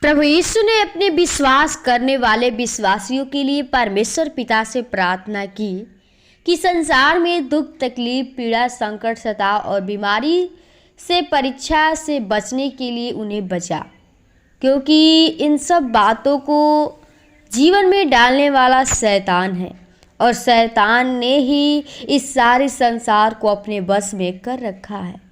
प्रभु यीशु ने अपने विश्वास करने वाले विश्वासियों के लिए परमेश्वर पिता से प्रार्थना की कि संसार में दुख, तकलीफ, पीड़ा, संकट, सताव और बीमारी से परीक्षा से बचने के लिए उन्हें बचा, क्योंकि इन सब बातों को जीवन में डालने वाला शैतान है और शैतान ने ही इस सारे संसार को अपने बस में कर रखा है।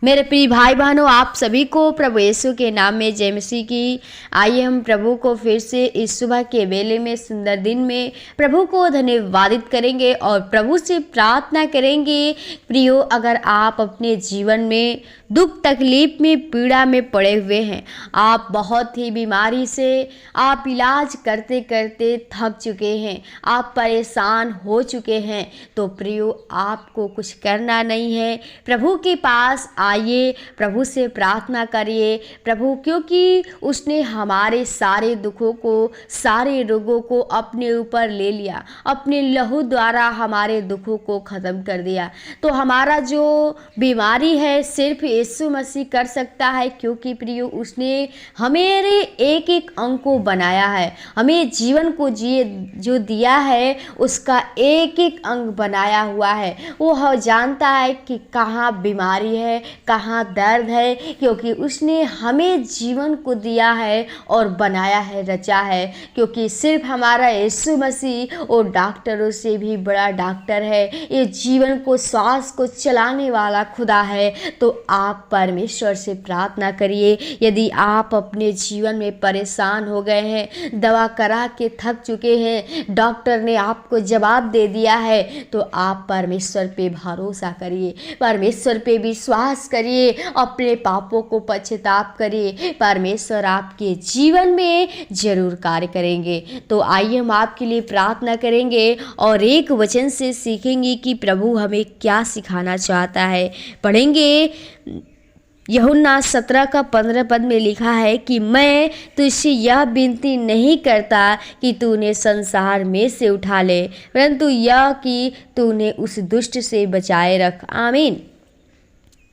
मेरे प्रिय भाई बहनों, आप सभी को प्रभु यीशु के नाम में जय मसीह की। आइए हम प्रभु को फिर से इस सुबह के वेले में, सुंदर दिन में प्रभु को धन्यवादित करेंगे और प्रभु से प्रार्थना करेंगे। प्रियो, अगर आप अपने जीवन में दुख, तकलीफ में, पीड़ा में पड़े हुए हैं, आप बहुत ही बीमारी से आप इलाज करते करते थक चुके हैं, आप परेशान हो चुके हैं, तो प्रियो आपको कुछ करना नहीं है। प्रभु के पास आइए, प्रभु से प्रार्थना करिए। प्रभु, क्योंकि उसने हमारे सारे दुखों को, सारे रोगों को अपने ऊपर ले लिया, अपने लहू द्वारा हमारे दुखों को ख़त्म कर दिया। तो हमारा जो बीमारी है सिर्फ यीशु मसीह कर सकता है, क्योंकि प्रियो उसने हमारे एक एक अंग को बनाया है, हमें जीवन को जो दिया है उसका एक एक अंग बनाया हुआ है। वो जानता है कि कहाँ बीमारी है, कहाँ दर्द है, क्योंकि उसने हमें जीवन को दिया है और बनाया है, रचा है। क्योंकि सिर्फ हमारा यीशु मसीह और डॉक्टरों से भी बड़ा डॉक्टर है, ये जीवन को, श्वास को चलाने वाला खुदा है। तो आप परमेश्वर से प्रार्थना करिए। यदि आप अपने जीवन में परेशान हो गए हैं, दवा करा के थक चुके हैं, डॉक्टर ने आपको जवाब दे दिया है, तो आप परमेश्वर पे भरोसा करिए, परमेश्वर पे विश्वास करिए, अपने पापों को पश्चाताप करिए। परमेश्वर आपके जीवन में जरूर कार्य करेंगे। तो आइए हम आपके लिए प्रार्थना करेंगे और एक वचन से सीखेंगे कि प्रभु हमें क्या सिखाना चाहता है। पढ़ेंगे यूहन्ना 17 का 15 पद में लिखा है कि मैं तुझसे यह विनती नहीं करता कि तूने संसार में से उठा ले, परंतु यह कि तूने उस दुष्ट से बचाए रख। आमीन।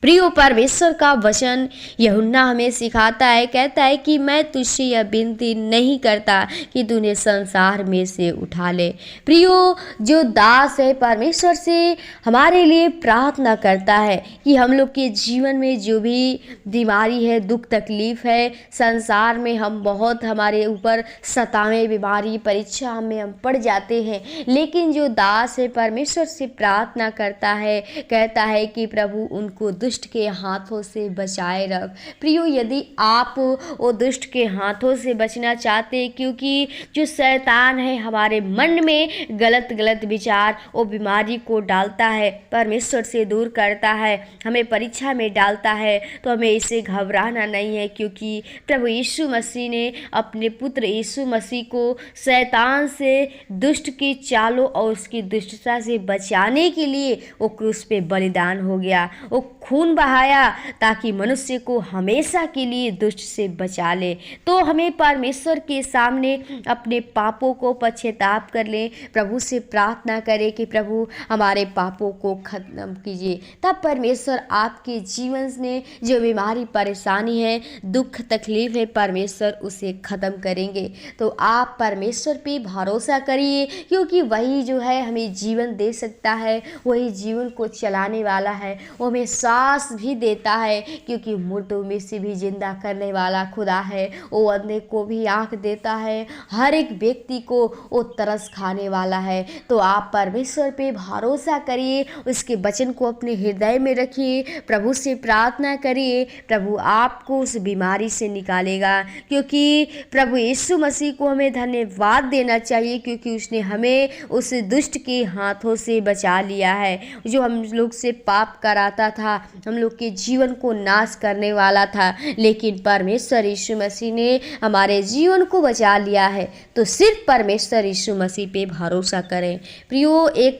प्रियो, परमेश्वर का वचन यूहन्ना हमें सिखाता है, कहता है कि मैं तुझसे यह विनती नहीं करता कि तूने संसार में से उठा ले। प्रियो, जो दास है परमेश्वर से हमारे लिए प्रार्थना करता है कि हम लोग के जीवन में जो भी बीमारी है, दुख, तकलीफ है, संसार में हम बहुत, हमारे ऊपर सतावें बीमारी, परीक्षा में हम पड़ जाते हैं, लेकिन जो दास है परमेश्वर से प्रार्थना करता है, कहता है कि प्रभु उनको दुष्ट के हाथों से बचाए रख। प्रियो, यदि आप वो दुष्ट के हाथों से बचना चाहते हैं, क्योंकि जो शैतान है हमारे मन में गलत गलत विचार, वो बीमारी को डालता है, परमेश्वर से दूर करता है, हमें परीक्षा में डालता है, तो हमें इससे घबराना नहीं है। क्योंकि प्रभु यीशु मसीह ने अपने पुत्र यीशु मसीह को शैतान से, दुष्ट की चालों और उसकी दुष्टता से बचाने के लिए वो क्रूस पे बलिदान हो गया, वो खून बहाया ताकि मनुष्य को हमेशा के लिए दुष्ट से बचा ले। तो हमें परमेश्वर के सामने अपने पापों को पश्चाताप कर लें, प्रभु से प्रार्थना करें कि प्रभु हमारे पापों को खत्म कीजिए। तब परमेश्वर आपके जीवन में जो बीमारी, परेशानी है, दुख, तकलीफ है, परमेश्वर उसे ख़त्म करेंगे। तो आप परमेश्वर पे भरोसा करिए, क्योंकि वही जो है हमें जीवन दे सकता है, वही जीवन को चलाने वाला है, वो हमें सांस भी देता है, क्योंकि मुर्दों में से भी जिंदा करने वाला खुदा है। वो अंधे को भी आँख देता है, हर एक व्यक्ति को वो तरस खाने वाला है। तो आप परमेश्वर पे भरोसा करिए, उसके वचन को अपने हृदय में रखिए, प्रभु से प्रार्थना करिए, प्रभु आपको उस बीमारी से निकालेगा। क्योंकि प्रभु यीशु मसीह को हमें धन्यवाद देना चाहिए, क्योंकि उसने हमें उस दुष्ट के हाथों से बचा लिया है, जो हम लोग से पाप कराता था, हम लोग के जीवन को नाश करने वाला था, लेकिन परमेश्वर यीशु मसीह ने हमारे जीवन को बचा लिया है। तो सिर्फ परमेश्वर यीशु मसीह पे भरोसा करें। प्रियो, एक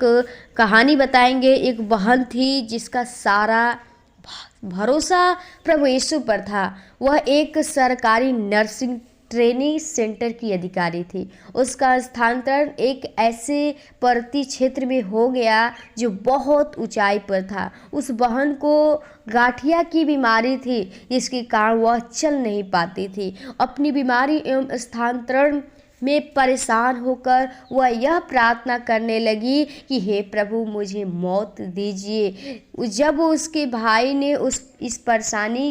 कहानी बताएंगे। एक बहन थी जिसका सारा भरोसा प्रभु यीशु पर था। वह एक सरकारी नर्सिंग ट्रेनिंग सेंटर की अधिकारी थी। उसका स्थानांतरण एक ऐसे पर्वतीय क्षेत्र में हो गया जो बहुत ऊंचाई पर था। उस बहन को गाठिया की बीमारी थी, जिसके कारण वह चल नहीं पाती थी। अपनी बीमारी एवं स्थानांतरण में परेशान होकर वह यह प्रार्थना करने लगी कि हे प्रभु, मुझे मौत दीजिए। जब उसके भाई ने इस परेशानी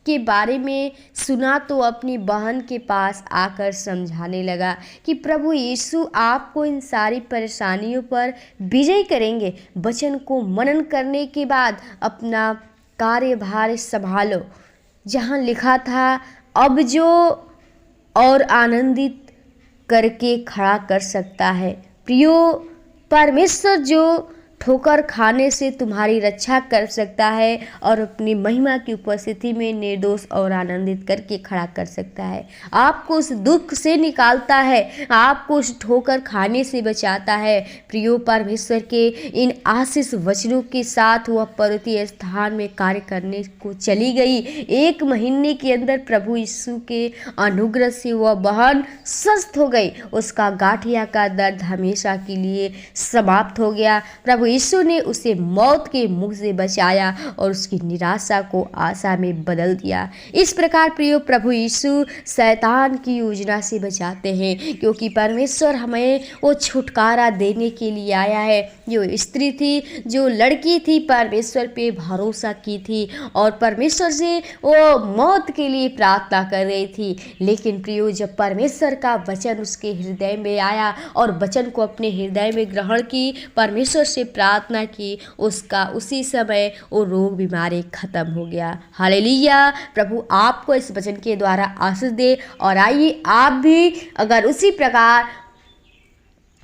के बारे में सुना तो अपनी बहन के पास आकर समझाने लगा कि प्रभु यीशु आपको इन सारी परेशानियों पर विजय करेंगे। वचन को मनन करने के बाद अपना कार्यभार संभालो। जहाँ लिखा था, अब जो और आनंदित करके खड़ा कर सकता है। प्रियो, परमेश्वर जो ठोकर खाने से तुम्हारी रक्षा कर सकता है और अपनी महिमा की उपस्थिति में निर्दोष और आनंदित करके खड़ा कर सकता है। आपको उस दुख से निकालता है, आपको उस ठोकर खाने से बचाता है। प्रियो, परमेश्वर के इन आशीष वचनों के साथ वह पर्वतीय स्थान में कार्य करने को चली गई। 1 महीने के अंदर प्रभु यीशु के अनुग्रह से वह बहन स्वस्थ हो गई। उसका गाठिया का दर्द हमेशा के लिए समाप्त हो गया। प्रभु यीशु ने उसे मौत के मुंह से बचाया और उसकी निराशा को आशा में बदल दिया। इस प्रकार प्रियो, प्रभु यीशु शैतान की योजना से बचाते हैं, क्योंकि परमेश्वर हमें वो छुटकारा देने के लिए आया है। जो स्त्री थी, जो लड़की थी, परमेश्वर पे भरोसा की थी और परमेश्वर से वो मौत के लिए प्रार्थना कर रही थी। लेकिन प्रियो, जब परमेश्वर का वचन उसके हृदय में आया और वचन को अपने हृदय में ग्रहण की, परमेश्वर से प्रार्थना की, उसका उसी समय वो रोग बीमारी खत्म हो गया। हालेलुया। प्रभु आपको इस वचन के द्वारा आशीष दे। और आइए आप भी अगर उसी प्रकार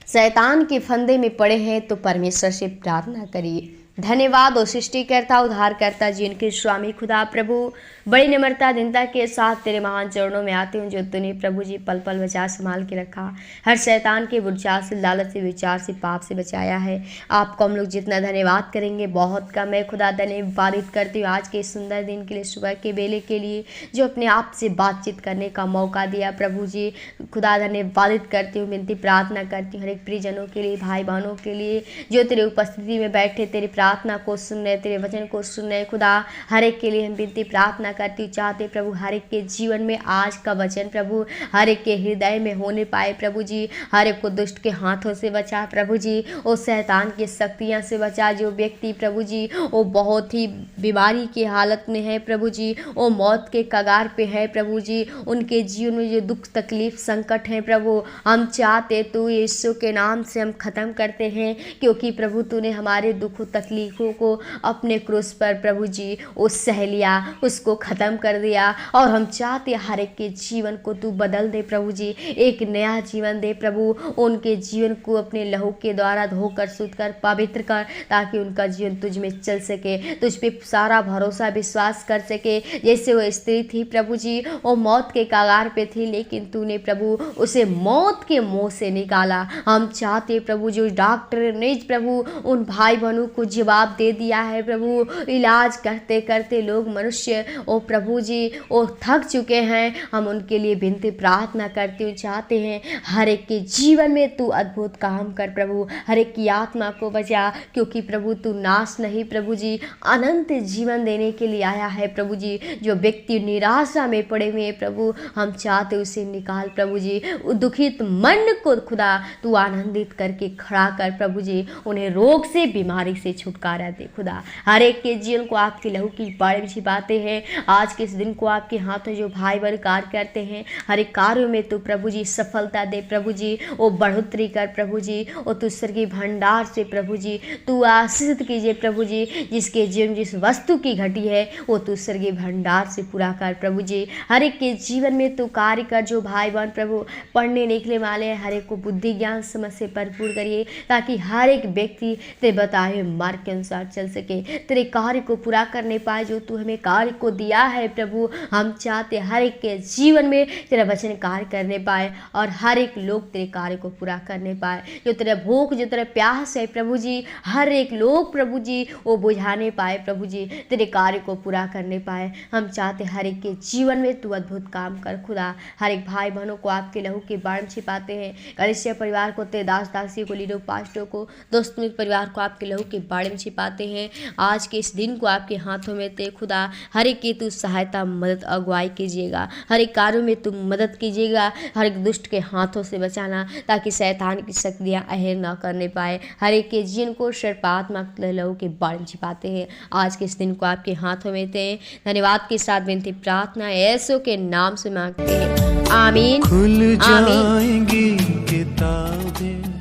शैतान के फंदे में पड़े हैं तो परमेश्वर से प्रार्थना करिए। धन्यवाद और सृष्टिकर्ता, उद्धारकर्ता, जिनके स्वामी खुदा प्रभु बड़ी निम्रता दीनता के साथ तेरे महान चरणों में आते हूँ, जो तूने प्रभु जी पल पल बचा संभाल के रखा। हर शैतान के बुरचाल से, लालच से, विचार से, पाप से बचाया है। आपको हम लोग जितना धन्यवाद करेंगे बहुत कम है। खुदा धन्यवादित करती हूँ आज के सुंदर दिन के लिए, सुबह के बेले के लिए, जो अपने आप से बातचीत करने का मौका दिया। प्रभु जी खुदा धन्यवादित करती हूँ, विनती प्रार्थना करती हूँ हर एक प्रियजनों के लिए, भाई बहनों के लिए जो तेरे उपस्थिति में बैठे तेरे प्रार्थना को सुन रहे, तेरे वचन को सुन रहे। खुदा हर एक के लिए हम विनती प्रार्थना करती चाहते प्रभु, हर एक के जीवन में आज का वचन प्रभु हर एक के हृदय में होने पाए। प्रभु जी हर एक को दुष्ट के हाथों से बचा। प्रभु जी वो शैतान की शक्तियां से बचा। जो व्यक्ति प्रभु जी वो बहुत ही बीमारी की हालत में है, प्रभु जी वो मौत के कगार पे है, प्रभु जी उनके जीवन में जो दुख तकलीफ संकट है प्रभु, हम चाहते तू यीशु के नाम से हम ख़त्म करते हैं, क्योंकि प्रभु तूने हमारे दुखों तकलीफ़ों को अपने क्रूस पर प्रभु जी वो सह लिया, उसको ख़त्म कर दिया। और हम चाहते हर एक के जीवन को तू बदल दे प्रभु जी, एक नया जीवन दे प्रभु। उनके जीवन को अपने लहू के द्वारा धोकर शुद्ध कर, पवित्र कर, ताकि उनका जीवन तुझ में चल सके, तुझ पे सारा भरोसा विश्वास कर सके। जैसे वो स्त्री थी प्रभु जी, वो मौत के कगार पे थी, लेकिन तूने प्रभु उसे मौत के मुँह से निकाला। हम चाहते प्रभु जो डॉक्टर ने प्रभु उन भाई बहनों को जवाब दे दिया है प्रभु, इलाज करते करते लोग मनुष्य ओ प्रभु जी वो थक चुके हैं। हम उनके लिए विनती प्रार्थना करते हुए चाहते हैं हर एक के जीवन में तू अद्भुत काम कर प्रभु, हर एक की आत्मा को बचा, क्योंकि प्रभु तू नाश नहीं प्रभु जी अनंत जीवन देने के लिए आया है प्रभु जी। जो व्यक्ति निराशा में पड़े हुए हैं प्रभु, हम चाहते उसे निकाल प्रभु जी, दुखित मन को खुदा तू आनंदित करके खड़ा कर प्रभु जी, उन्हें रोग से बीमारी से छुटकारा दे खुदा। हर एक के जीवन को आपके लहू की बाढ़ में छिपाते हैं। आज के इस दिन को आपके हाथों जो भाई बहन कार्य करते हैं, हर एक कार्यों में तू प्रभु जी सफलता दे प्रभु जी, वो बढ़ोतरी कर प्रभु जी, वो तू स्वर्गीय भंडार से प्रभु जी तू आशीषित कीजिए प्रभु जी। जिसके जीवन जिस वस्तु की घटी है वो तू स्वर्गीय भंडार से पूरा कर प्रभु जी। हर एक के जीवन में तू कार्य कर। जो भाई बहन प्रभु पढ़ने निकले वाले हैं, हर एक को बुद्धि ज्ञान समझ से भरपूर करिए, ताकि हर एक व्यक्ति ते बताए मार्ग वाक्य अनुसार चल सके, तेरे कार्य को पूरा करने पाए जो तू हमें कार्य को दिया है प्रभु। हम चाहते हर एक के जीवन में तेरा वचन कार्य करने पाए और हर एक लोग तेरे कार्य को पूरा करने पाए। जो तेरा भूख, जो तेरा प्यास है प्रभु जी, हर एक लोग प्रभु जी वो बुझाने पाए प्रभु जी, तेरे कार्य को पूरा करने पाए। हम चाहते हर एक के जीवन में तू अद्भुत काम कर खुदा। हर एक भाई बहनों को आपके लहू के बाण में छिपाते हैं। कलीसिया परिवार को, तेरे दास दासियों को, लीडरों पास्टरों को, दोस्त मित्र परिवार को आपके लहू के बाण में छिपाते हैं। आज के इस दिन को आपके हाथों में ते खुदा, हर एक की तू सहायता, मदद, अगुवाई कीजिएगा। हर एक कार्यों में तुम मदद कीजिएगा। हर एक दुष्ट के हाथों से बचाना ताकि शैतान की शक्तियाँ अहेर ना करने पाए। हर एक के जीवन को सर्पात्मक लहू के बाण में छिपाते हैं। आज के इस दिन को आपके हाथों में ते धन्यवाद के साथ विनती प्रार्थना यीशु के नाम से मांगते हैं, आमीन। खुल जाएंगी किताबें